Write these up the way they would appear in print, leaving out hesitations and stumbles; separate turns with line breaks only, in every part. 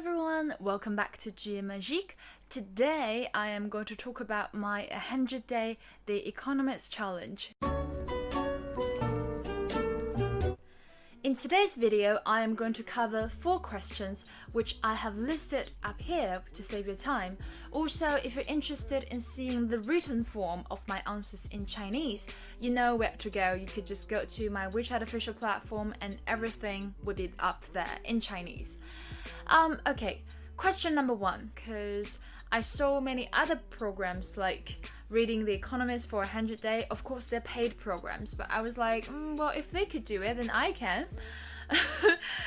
everyone, welcome back to G Magique. Today I am going to talk about my 100-day The Economist challenge. In today's video, I am going to cover 4 questions which I have listed up here to save your time. Also, if you're interested in seeing the written form of my answers in Chinese, you know where to go. You could just go to my WeChat official platform and everything will be up there in Chinese. Okay, question number 1, because I saw many other programs like reading The Economist for 100 days. Of course, they're paid programs, but I was like, well, if they could do it, then I can.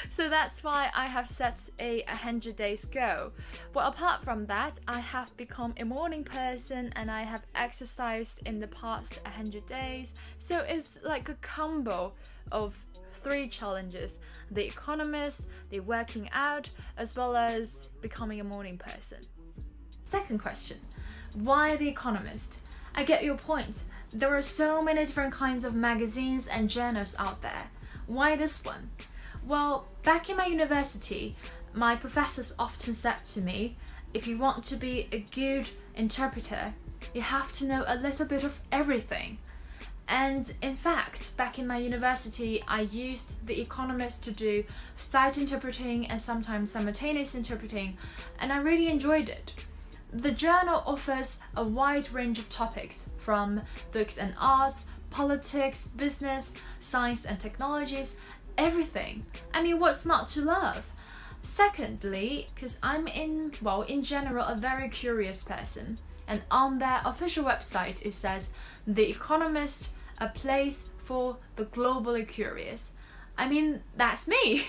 So that's why I have set a 100 days goal. Well, apart from that, I have become a morning person and I have exercised in the past 100 days. So it's like a combo of 3 challenges: The Economist, the working out, as well as becoming a morning person. Second question, why The Economist? I get your point. There are so many different kinds of magazines and journals out there. Why this one? Well, back in my university, my professors often said to me, if you want to be a good interpreter, you have to know a little bit of everything. And in fact, back in my university, I used The Economist to do sight interpreting and sometimes simultaneous interpreting, and I really enjoyed it. The journal offers a wide range of topics, from books and arts, politics, business, science and technologies, everything. I mean, what's not to love? Secondly, because I'm in general, a very curious person, and on their official website it says, The Economist, a place for the globally curious. I mean, that's me.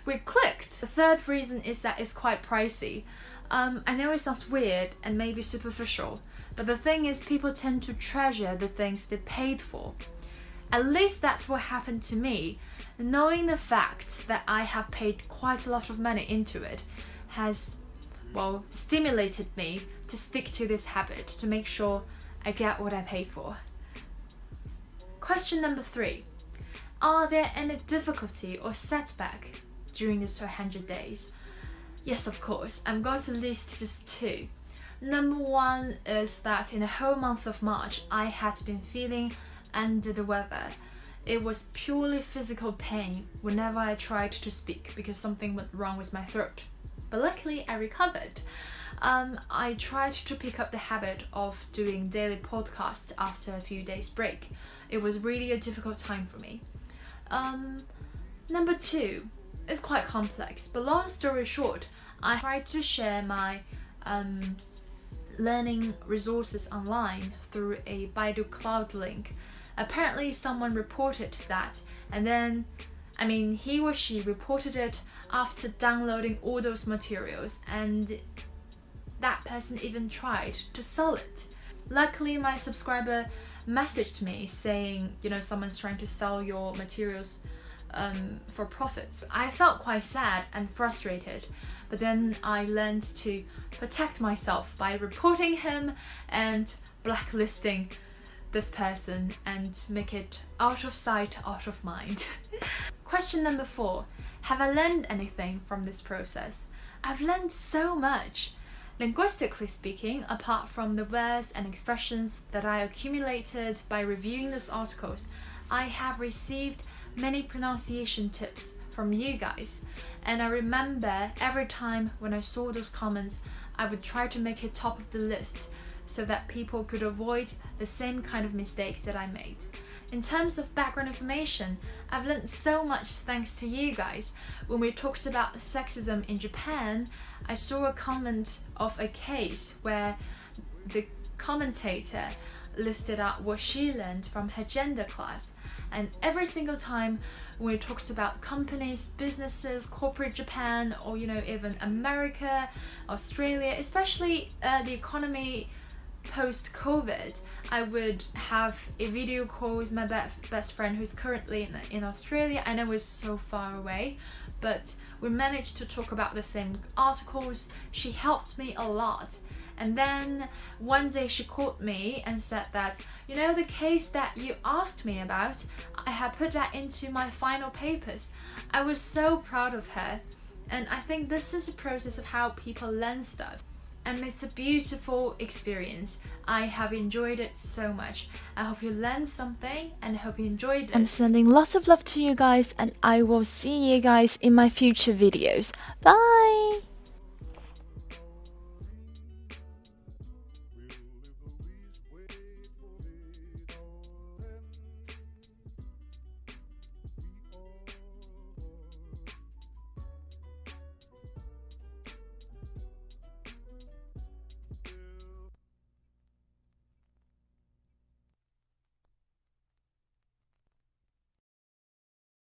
We clicked. The third reason is that it's quite pricey. I know it sounds weird and maybe superficial, but the thing is, people tend to treasure the things they paid for. At least that's what happened to me. Knowing the fact that I have paid quite a lot of money into it has, stimulated me to stick to this habit, to make sure I get what I pay for. Question number 3. Are there any difficulty or setback during this 100 days? Yes, of course. I'm going to list just 2. Number 1 is that in the whole month of March, I had been feeling under the weather. It was purely physical pain whenever I tried to speak because something went wrong with my throat. But luckily, I recovered. I tried to pick up the habit of doing daily podcasts after a few days break. It was really a difficult time for me. Number 2 is quite complex, but long story short, I tried to share my learning resources online through a Baidu Cloud link. Apparently someone reported that, and then, he or she reported it after downloading all those materials, and that person even tried to sell it. Luckily, my subscriber messaged me saying, someone's trying to sell your materials for profits. I felt quite sad and frustrated, but then I learned to protect myself by reporting him and blacklisting this person and make it out of sight, out of mind. Question number 4. Have I learned anything from this process? I've learned so much. Linguistically speaking, apart from the words and expressions that I accumulated by reviewing those articles, I have received many pronunciation tips from you guys. And I remember every time when I saw those comments, I would try to make it top of the list so that people could avoid the same kind of mistakes that I made. In terms of background information, I've learned so much thanks to you guys. When we talked about sexism in Japan, I saw a comment of a case where the commentator listed out what she learned from her gender class. And every single time when we talked about companies, businesses, corporate Japan, or even America, Australia, especially the economy post-COVID, I would have a video call with my best friend who's currently in Australia. I know it's so far away, but we managed to talk about the same articles. She helped me a lot. And then one day she called me and said that, the case that you asked me about, I had put that into my final papers. I was so proud of her. And I think this is a process of how people learn stuff. And it's a beautiful experience. I have enjoyed it so much. I hope you learned something and I hope you enjoyed it. I'm sending lots of love to you guys and I will see you guys in my future videos. Bye!